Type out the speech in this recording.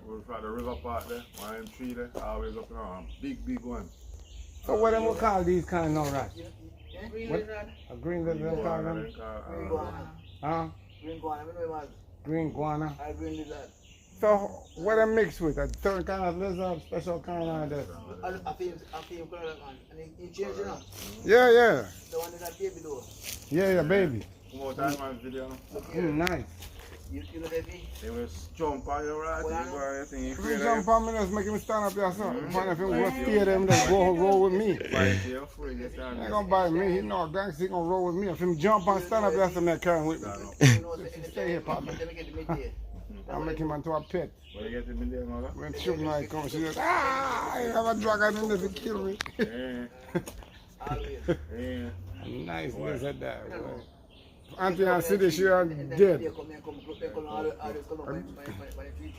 We've got the river part there, one of them tree there, always up in a big one. So what them will call these kind of rats? Green What? lizard. A green lizard call them? Green guana. Huh? Green guana. I know it was. Green guana. Green lizard. So what them mixed with? A certain kind of lizard, special kind of this? I feel color man. And he changed it now. Yeah. The one that baby though. Yeah, baby. Come out time on video. Nice. You know that thing? They will jump on your right, you think you If afraid you of jump on me, just make him stand up there, son. Find if him go steer them, just go roll with me. Bite you, afraid you stand He ain't there. gonna bite me. He know a gangster, he gonna roll with me. If him jump and stand up there, some that carrying with me. You know, Stay here, Papa. Let me get the midday. I'll make him into a pit. What you get in there, mother? When children like come, she just, I have a dragon in there to kill me. Yeah. Always. Yeah. Nice lizard that boy. Auntie and City, she are dead. They come and come all the color by the feet.